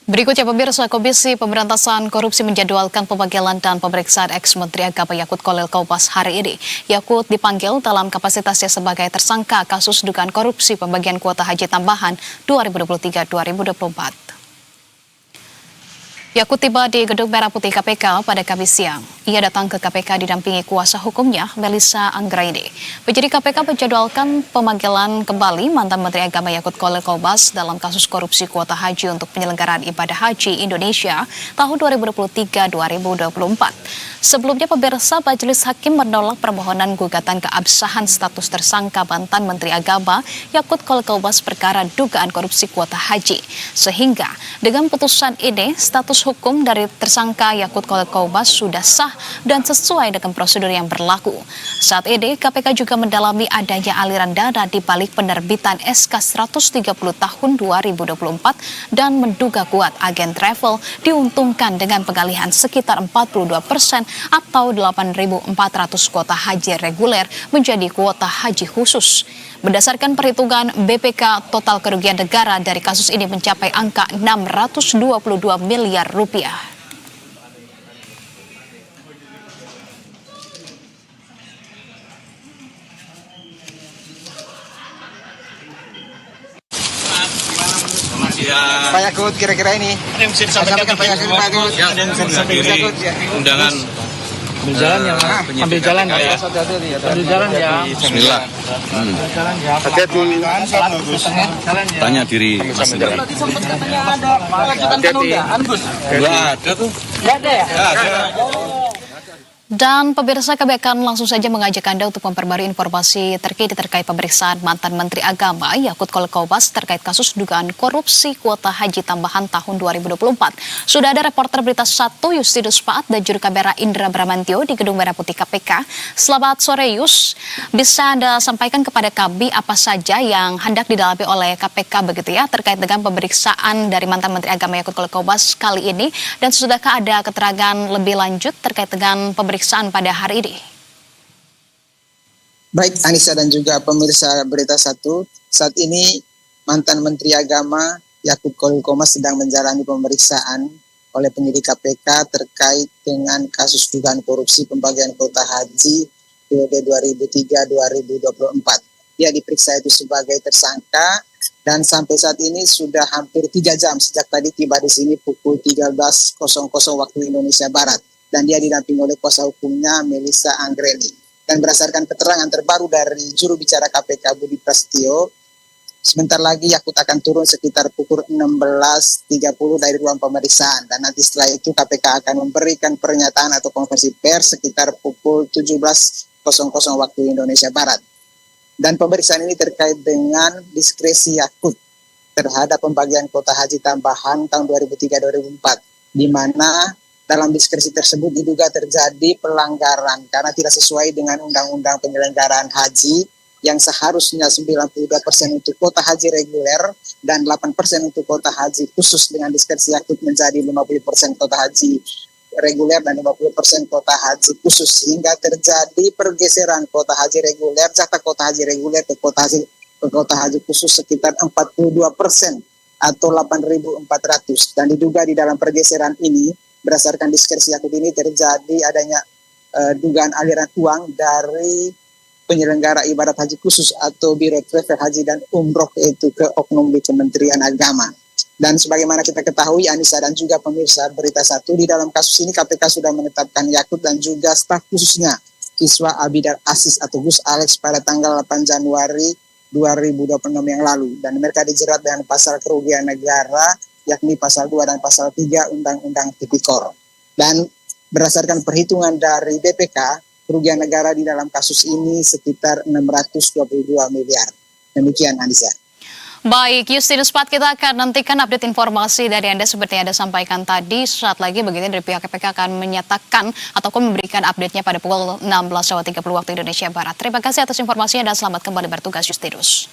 Berikutnya pemirsa, Komisi Pemberantasan Korupsi menjadwalkan pemanggilan dan pemeriksaan ex-Menteri Agama Yakut Khalil Qaubas hari ini. Yakut dipanggil dalam kapasitasnya sebagai tersangka kasus dugaan korupsi pembagian kuota haji tambahan 2023-2024. Yakut tiba di Gedung Merah Putih KPK pada Kamis siang. Ia datang ke KPK didampingi kuasa hukumnya, Melissa Anggraini. Penyidik KPK menjadwalkan pemanggilan kembali mantan Menteri Agama Yakut Khalil Qaubas dalam kasus korupsi kuota haji untuk penyelenggaraan ibadah haji Indonesia tahun 2023-2024. Sebelumnya pemirsa, Majelis Hakim menolak permohonan gugatan keabsahan status tersangka mantan Menteri Agama Yakut Khalil Qaubas perkara dugaan korupsi kuota haji. Sehingga dengan putusan ini, status hukum dari tersangka Yakut Khalil Qaubas sudah sah dan sesuai dengan prosedur yang berlaku. Saat ini, KPK juga mendalami adanya aliran dana di balik penerbitan SK 130 tahun 2024 dan menduga kuat agen travel diuntungkan dengan pengalihan sekitar 42% atau 8.400 kuota haji reguler menjadi kuota haji khusus. Berdasarkan perhitungan BPK, total kerugian negara dari kasus ini mencapai angka 622 miliar rupiah. Pak Yakut, kira-kira ini ada yang bisa disampaikan Pak Yakut, Pak Yakut. Ya, undangan Ambil jalan ya, Mas. Ambil jalan ya. Ambil jalan ya. Bismillah. Ambil jalan ya. Hati-hati. Jalan ya. Tanya diri Mas sendiri. Hati-hati. Enggak ada tuh. Enggak ada ya? Enggak ada. Dan pemirsa, kami akan langsung saja mengajak Anda untuk memperbarui informasi terkait pemeriksaan mantan Menteri Agama Yakut Khalil Qaubas terkait kasus dugaan korupsi kuota haji tambahan tahun 2024. Sudah ada reporter Berita 1 Justinus Faat dan juru kamera Indra Bramantio di Gedung Merah Putih KPK. Selamat sore Yus, bisa Anda sampaikan kepada kami apa saja yang hendak didalami oleh KPK begitu ya terkait dengan pemeriksaan dari mantan Menteri Agama Yakut Khalil Qaubas kali ini, dan sudahkah ada keterangan lebih lanjut terkait dengan pemeriksaan pada hari ini? Baik Anissa dan juga pemirsa Berita 1, saat ini mantan Menteri Agama Yakut Khalil Qaubas sedang menjalani pemeriksaan oleh penyidik KPK terkait dengan kasus dugaan korupsi pembagian kuota haji periode 2003-2024. Dia diperiksa itu sebagai tersangka dan sampai saat ini sudah hampir 3 jam sejak tadi tiba di sini pukul 13.00 waktu Indonesia Barat. Dan dia didampingi oleh kuasa hukumnya Melissa Anggraini. Dan berdasarkan keterangan terbaru dari juru bicara KPK Budi Prasetyo, sebentar lagi Yakut akan turun sekitar pukul 16.30 dari ruang pemeriksaan. Dan nanti setelah itu KPK akan memberikan pernyataan atau konferensi pers sekitar pukul 17.00 waktu Indonesia Barat. Dan pemeriksaan ini terkait dengan diskresi Yakut terhadap pembagian kuota haji tambahan tahun 2003-2004, di mana dalam diskresi tersebut diduga terjadi pelanggaran karena tidak sesuai dengan Undang-Undang Penyelenggaraan Haji yang seharusnya 92% untuk kuota haji reguler dan 8% untuk kuota haji khusus, dengan diskresi Yakut menjadi 50% kuota haji reguler dan 50% kuota haji khusus, sehingga terjadi pergeseran kuota haji reguler, jatah kuota haji reguler ke kuota haji khusus sekitar 42% atau 8.400, dan diduga di dalam pergeseran ini berdasarkan diskresi Yakut ini terjadi adanya dugaan aliran uang dari penyelenggara ibadat haji khusus atau Biro Travel Haji dan Umroh, yaitu ke oknum di Kementerian Agama. Dan sebagaimana kita ketahui Anissa dan juga pemirsa Berita 1, di dalam kasus ini KPK sudah menetapkan Yakut dan juga staf khususnya Iswa Abidar Asis atau Gus Alex pada tanggal 8 Januari 2026 yang lalu, dan mereka dijerat dengan pasal kerugian negara yakni pasal 2 dan pasal 3 Undang-Undang Tipikor. Dan berdasarkan perhitungan dari BPK, kerugian negara di dalam kasus ini sekitar 622 miliar. Demikian Anissa. Baik, Justinus Pat, kita akan nantikan update informasi dari Anda seperti yang Anda sampaikan tadi. Saat lagi begitu dari pihak KPK akan menyatakan ataupun memberikan update-nya pada pukul 16.30 waktu Indonesia Barat. Terima kasih atas informasinya dan selamat kembali bertugas Justinus.